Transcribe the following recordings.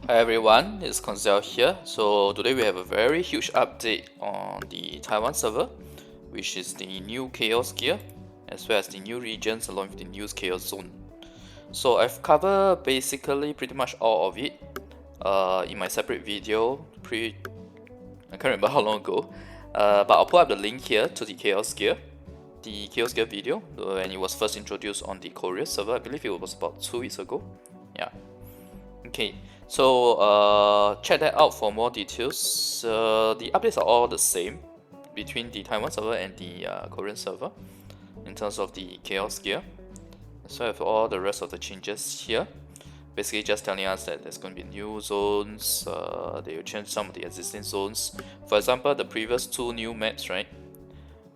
Hi everyone, it's Koinzell here. So today we have a very huge update on the Taiwan server, which is the new chaos gear, as well as the new regions along with the new chaos zone. So I've covered basically pretty much all of it in my separate video. I can't remember how long ago, but I'll put up the link here to the chaos gear. The chaos gear video when it was first introduced on the Korea server. I believe it was about 2 weeks ago. Yeah. Okay, so check that out for more details. The updates are all the same between the Taiwan server and the Korean server in terms of the chaos gear. So I have all the rest of the changes here. Basically just telling us that there's going to be new zones, they will change some of the existing zones. For example, the previous two new maps, right?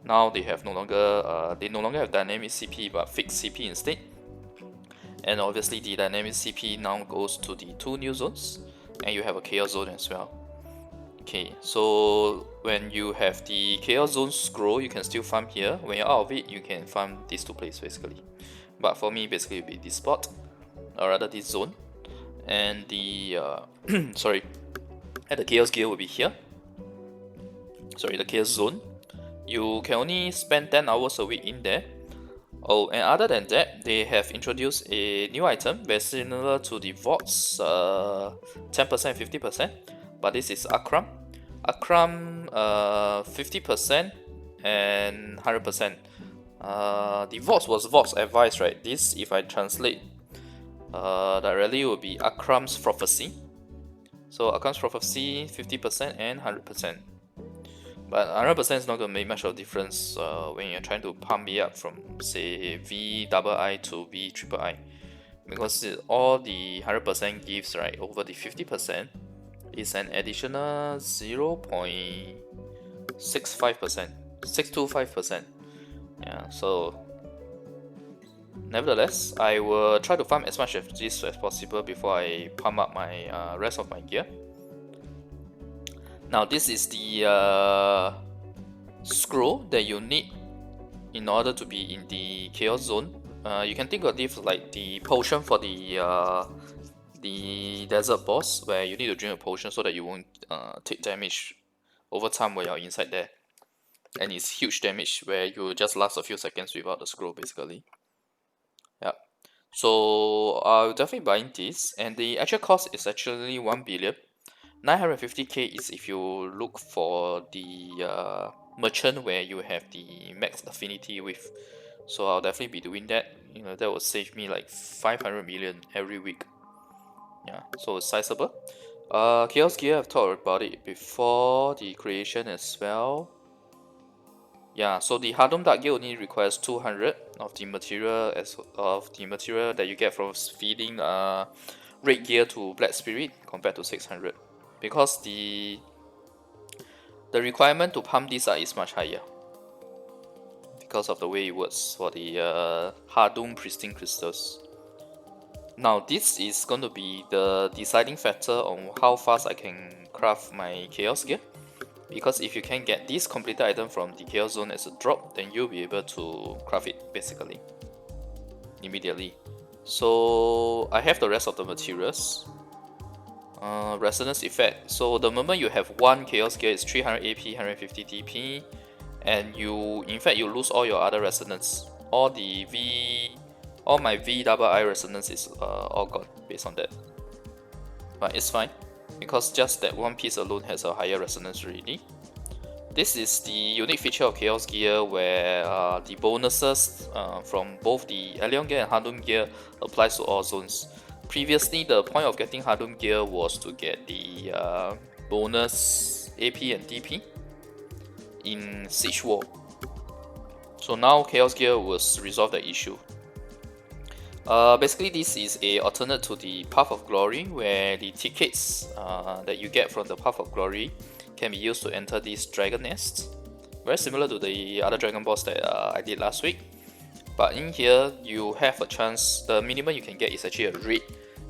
Now they have no longer have dynamic CP but fixed CP instead. And obviously the dynamic CP now goes to the two new zones, and you have a chaos zone as well. Okay, so when you have the chaos zone scroll, you can still farm here. When you're out of it, you can farm these two places basically. But for me, basically it'll be this spot, or rather this zone, and the sorry, and the chaos gear will be here. Sorry, the chaos zone. You can only spend 10 hours a week in there. Oh, and other than that, they have introduced a new item very similar to the VODs, 10%, 50%, but this is Akram. Akram, 50% and 100%. The VODs was VODs advice, right? This, if I translate directly, will be Akram's prophecy. So Akram's prophecy, 50% and 100%. But 100% is not going to make much of a difference when you're trying to pump it up from, say, VII to VIII, because all the 100% gives, right, over the 50% is an additional 0.65%, 625%. Yeah, so nevertheless, I will try to farm as much of this as possible before I pump up my rest of my gear. Now this is the scroll that you need in order to be in the chaos zone. You can think of this like the potion for the desert boss, where you need to drink a potion so that you won't take damage over time when you're inside there. And it's huge damage where you just last a few seconds without the scroll basically. Yeah. So I'll definitely buying this, and the actual cost is actually 1 billion. 950k is if you look for the merchant where you have the max affinity with. So I'll definitely be doing that. You know, that will save me like 500 million every week. Yeah, so it's sizable. Chaos Gear, I've talked about it before, the creation as well. Yeah, so the Hardom Dark Gear only requires 200 of the material that you get from feeding Red Gear to Black Spirit compared to 600. Because the requirement to pump this up is much higher because of the way it works for the Hardum Pristine Crystals. Now this is going to be the deciding factor on how fast I can craft my Chaos Gear, because if you can get this completed item from the Chaos Zone as a drop, then you'll be able to craft it basically immediately. So I have the rest of the materials. Resonance effect. So the moment you have one Chaos Gear, it's 300 AP, 150 DP, and in fact you lose all your other resonance. All my VII resonance is all gone based on that. But it's fine, because just that one piece alone has a higher resonance already. This is the unique feature of Chaos Gear, where the bonuses from both the Allion Gear and Hardum Gear applies to all zones. Previously, the point of getting Hardum Gear was to get the bonus AP and DP in Siege War. So now Chaos Gear will resolve the issue. Basically, this is a alternate to the Path of Glory, where the tickets that you get from the Path of Glory can be used to enter this Dragon Nest. Very similar to the other Dragon Balls that I did last week. But in here, you have a chance, the minimum you can get is actually a red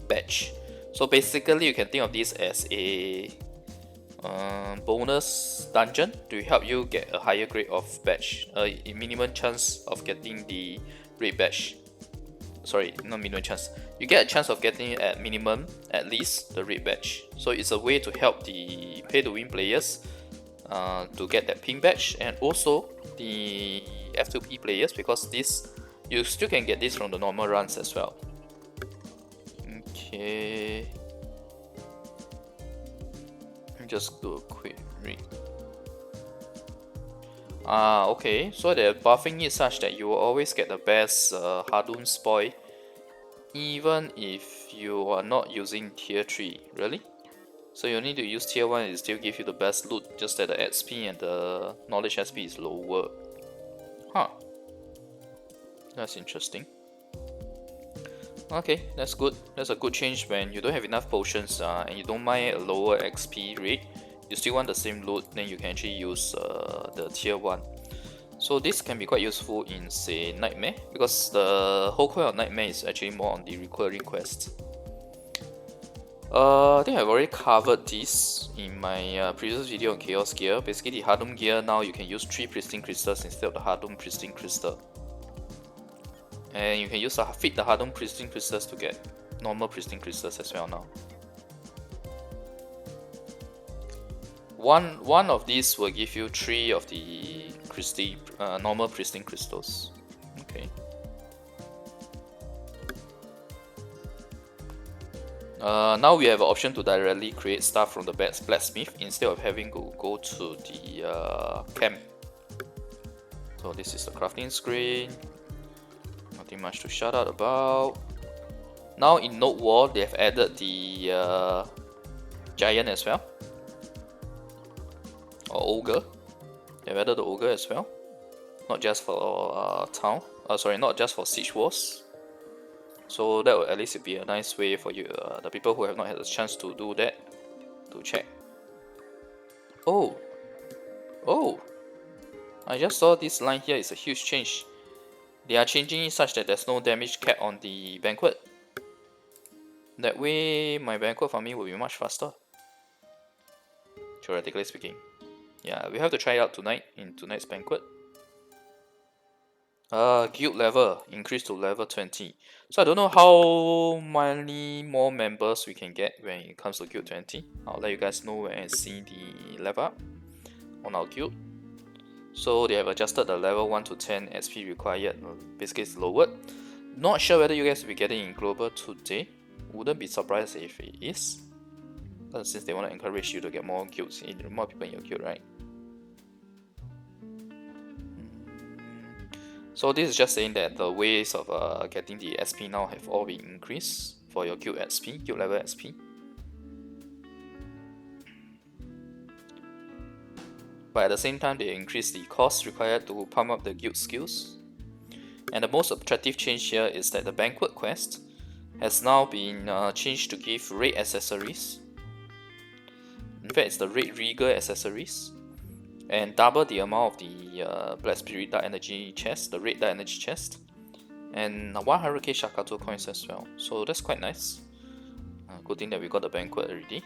badge. So basically, you can think of this as a bonus dungeon to help you get a higher grade of badge, a minimum chance of getting the red badge. Sorry, not minimum chance, you get a chance of getting it at minimum, at least, the red badge. So it's a way to help the pay to win players to get that pink badge, and also the F2P players, because this you still can get this from the normal runs as well. Okay, let me just do a quick read. Okay, so they're buffing it such that you will always get the best Hadun spoil, even if you are not using tier 3, really? So you need to use tier 1 and it still give you the best loot, just that the XP and the knowledge SP is lower. Huh. That's interesting. Okay, that's good. That's a good change when you don't have enough potions and you don't mind a lower XP rate. You still want the same loot, then you can actually use the tier 1. So this can be quite useful in, say, Nightmare, because the whole point of Nightmare is actually more on the recurring quests. I think I've already covered this in my previous video on Chaos Gear. Basically, the Hadum Gear now you can use 3 Pristine Crystals instead of the Hadum Pristine Crystal. And you can use feed the Hadum Pristine Crystals to get normal Pristine Crystals as well now. One of these will give you 3 of the normal Pristine Crystals. Okay. Now we have an option to directly create stuff from the blacksmith instead of having to go to the camp. So this is the crafting screen. Nothing much to shout out about. Now in Node Wall, they have added the giant as well, or ogre. They've added the ogre as well, not just for not just for siege wars. So that will at least be a nice way for you, the people who have not had a chance to do that, to check. Oh, I just saw this line here is a huge change. They are changing it such that there's no damage cap on the banquet. That way, my banquet farming will be much faster, theoretically speaking. Yeah, we have to try it out tonight in tonight's banquet. Guild level increased to level 20. So I don't know how many more members we can get when it comes to guild 20. I'll let you guys know when I see the level up on our guild. So they have adjusted the level 1 to 10 SP required, basically it's lowered. Not sure whether you guys will be getting in global today. Wouldn't be surprised if it is, since they want to encourage you to get more guilds, more people in your guild, right? So this is just saying that the ways of getting the SP now have all been increased for your guild level SP. But at the same time, they increase the cost required to pump up the guild skills. And the most attractive change here is that the banquet quest has now been changed to give red accessories. In fact, it's the red regal accessories, and double the amount of the Black Spirit Dark Energy chest, the red Dark Energy chest, and 100k Shakato coins as well. So that's quite nice. Good thing that we got the banquet already,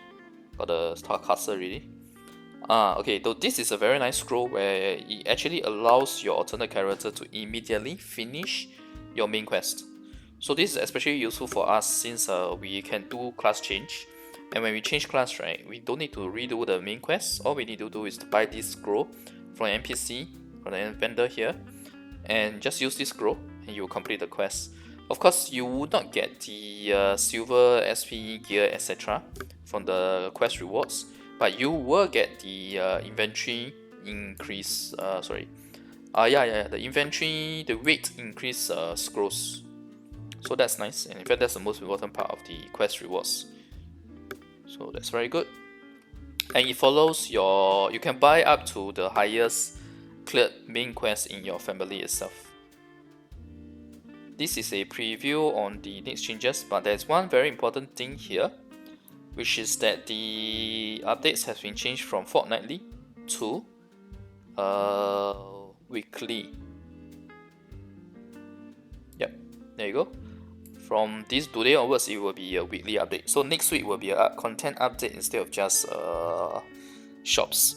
got the star castle already. Okay, so this is a very nice scroll where it actually allows your alternate character to immediately finish your main quest. So this is especially useful for us since we can do class change. And when we change class, right, we don't need to redo the main quest. All we need to do is to buy this scroll from an NPC, from the vendor here, and just use this scroll and you will complete the quest. Of course, you would not get the silver, SP, gear, etc. from the quest rewards, but you will get the inventory increase, the inventory, the weight increase scrolls. So that's nice, and in fact that's the most important part of the quest rewards. So that's very good. And it follows you can buy up to the highest cleared main quest in your family itself. This is a preview on the next changes, but there's one very important thing here, which is that the updates have been changed from fortnightly to weekly. Yep, there you go. From this today onwards, it will be a weekly update. So next week will be a content update instead of just shops.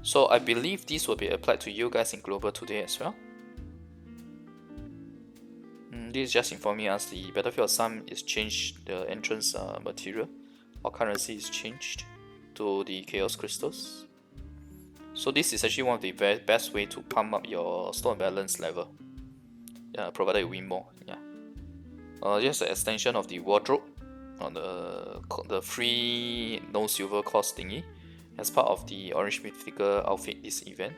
So I believe this will be applied to you guys in global today as well. this is just informing us the Battlefield Sun is changed, the entrance material or currency is changed to the Chaos Crystals. So this is actually one of the best way to pump up your stone balance level, provided you win more. Just an extension of the wardrobe on the free no silver cost thingy as part of the Orange Mythical outfit this event.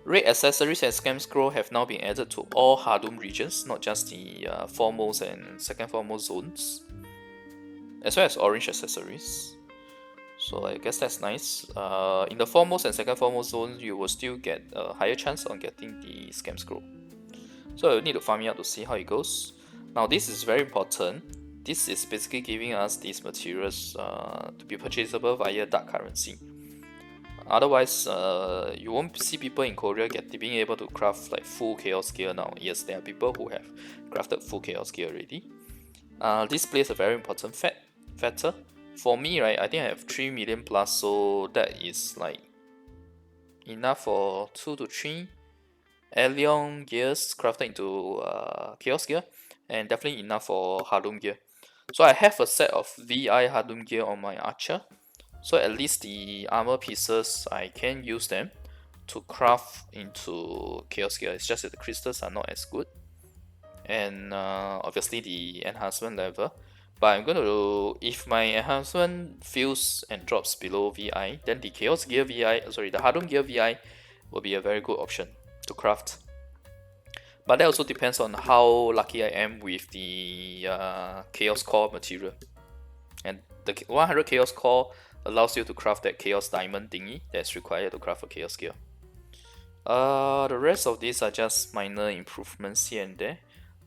Raid accessories and scam scroll have now been added to all Hardum regions, not just the foremost and second foremost zones, as well as orange accessories. So I guess that's nice. In the foremost and second foremost zones, you will still get a higher chance on getting the scam scroll. So you need to farm it out to see how it goes. Now this is very important. This is basically giving us these materials to be purchasable via dark currency. Otherwise, you won't see people in Korea being able to craft like full chaos gear now. Yes, there are people who have crafted full chaos gear already. This plays a very important factor. For me, right, I think I have 3 million plus, so that is like enough for 2 to 3 Allion gears crafted into chaos gear, and definitely enough for Hardum gear. So I have a set of VI Hardum gear on my archer. So at least the armor pieces, I can use them to craft into chaos gear. It's just that the crystals are not as good, and obviously the enhancement level. But I'm going to, if my enhancement fails and drops below VI, then the chaos gear VI, the Hardum gear VI will be a very good option to craft. But that also depends on how lucky I am with the chaos core material, and the 100 chaos core allows you to craft that chaos diamond thingy that's required to craft a chaos gear. The rest of these are just minor improvements here and there.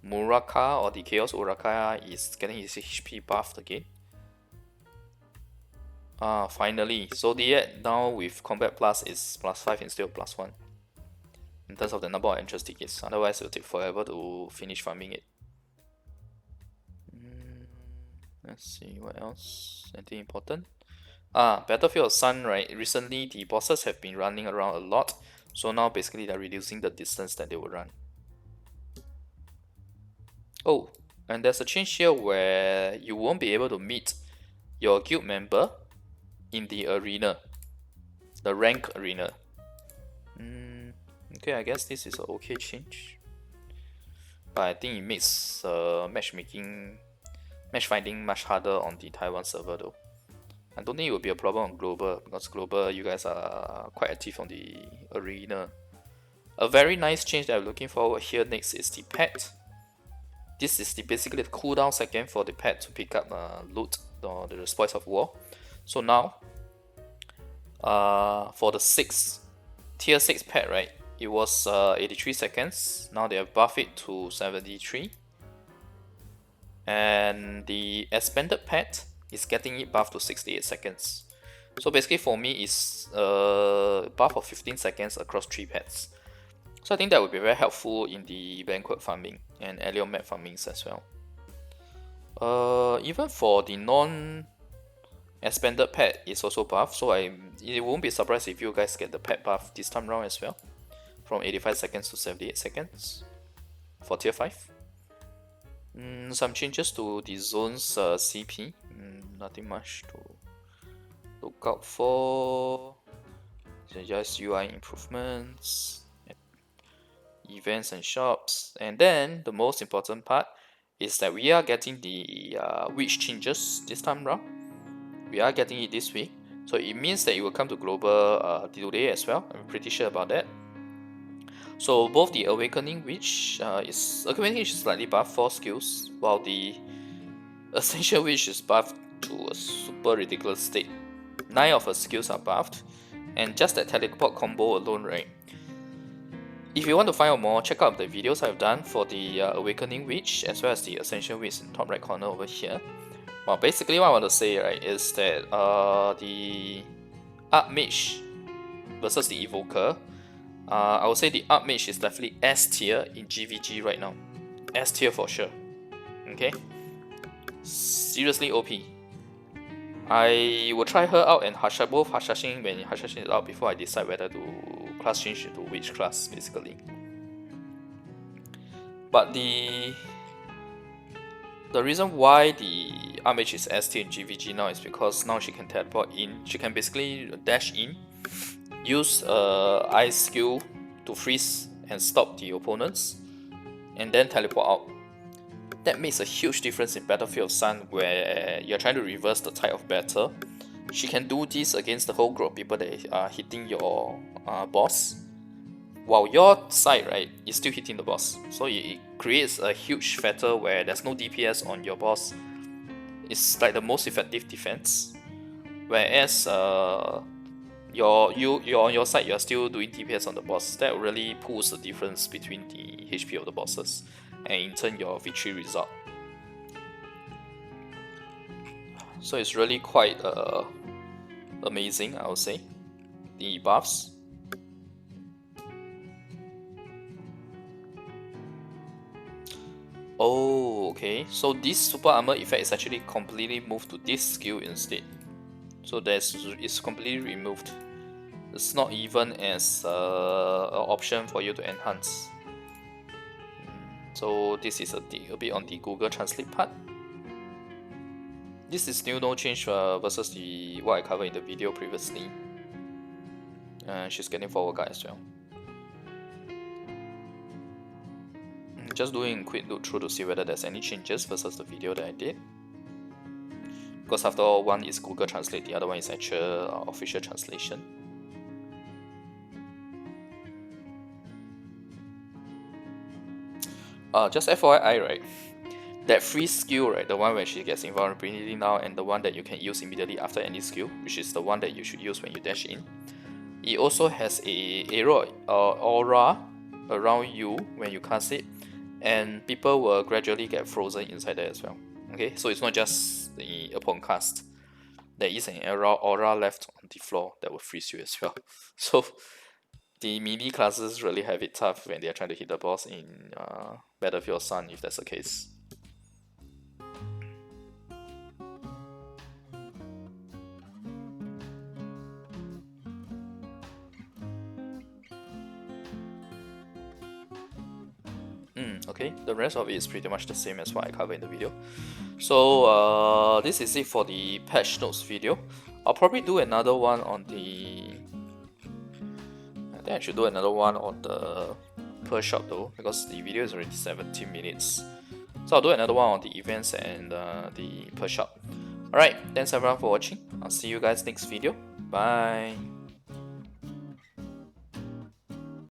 Muraka, or the chaos Uraka, is getting his HP buffed again. Finally. So now with combat plus is +5 instead of +1 in terms of the number of entrance tickets. Otherwise it will take forever to finish farming it. Let's see what else. Anything important? Battlefield Sun, right? Recently the bosses have been running around a lot, so now basically they're reducing the distance that they will run. Oh, and there's a change here where you won't be able to meet your guild member in the arena, the rank arena. Okay, I guess this is an okay change, but I think it makes matchfinding much harder on the Taiwan server though. I don't think it will be a problem on global, because global you guys are quite active on the arena. A very nice change that I'm looking forward here next is the pet. This is basically the cooldown second for the pet to pick up loot or the spoils of war. So now, for the tier 6 pet, right, it was 83 seconds. Now they have buffed it to 73. And the expanded pet is getting it buffed to 68 seconds. So basically for me it's a buff of 15 seconds across 3 pets. So I think that would be very helpful in the banquet farming and alien map farmings as well. Even for the non-expanded pet is also buffed, so it won't be surprised if you guys get the pet buff this time round as well, from 85 seconds to 78 seconds for tier 5. Some changes to the zone's CP, nothing much to look out for. Just UI improvements, events and shops, and then the most important part is that we are getting the witch changes this time round. We are getting it this week, so it means that it will come to global today as well. I'm pretty sure about that. So both the Awakening Witch is slightly buffed 4 skills, while the Ascension Witch is buffed to a super ridiculous state. 9 of her skills are buffed, and just that teleport combo alone, right? If you want to find out more, check out the videos I've done for the Awakening Witch as well as the Ascension Witch in the top right corner over here. Well, basically what I want to say, right, is that the Archmage versus the Evoker, I would say the Archmage is definitely S tier in GVG right now. S tier for sure. Okay? Seriously OP. I will try her out and both Hashashin when Hashashin is out before I decide whether to class change to which class basically. But the reason why the Armage is ST and GVG now is because now she can teleport in. She can basically dash in, use ice skill to freeze and stop the opponents, and then teleport out. That makes a huge difference in Battlefield Sun where you're trying to reverse the tide of battle. She can do this against the whole group of people that are hitting your boss, while your side, right, is still hitting the boss. So it creates a huge factor where there's no DPS on your boss. It's like the most effective defense. Whereas you're on your side, you're still doing DPS on the boss. That really pulls the difference between the HP of the bosses, and in turn your victory result. So it's really quite amazing, I would say, the buffs. Oh, okay. So this super armor effect is actually completely moved to this skill instead. So it's completely removed. It's not even as an option for you to enhance. So this is a bit on the Google Translate part. This is still no change versus what I covered in the video previously. She's getting forward guard as well. Just doing a quick look through to see whether there's any changes versus the video that I did. Because after all, one is Google Translate, the other one is actual official translation. Just FYI, right? That free skill, right, the one where she gets invulnerability now, and the one that you can use immediately after any skill, which is the one that you should use when you dash in. It also has a aura around you when you cast it, and people will gradually get frozen inside there as well. Okay, so it's not just upon cast. There is an aura left on the floor that will freeze you as well. So the melee classes really have it tough when they are trying to hit the boss in Battlefield Sun, if that's the case. Okay, the rest of it is pretty much the same as what I covered in the video. So this is it for the patch notes video. I'll probably do another one on the... I think I should do another one on the per shop though, because the video is already 17 minutes. So I'll do another one on the events and the per shop. Alright, thanks everyone for watching. I'll see you guys next video. Bye.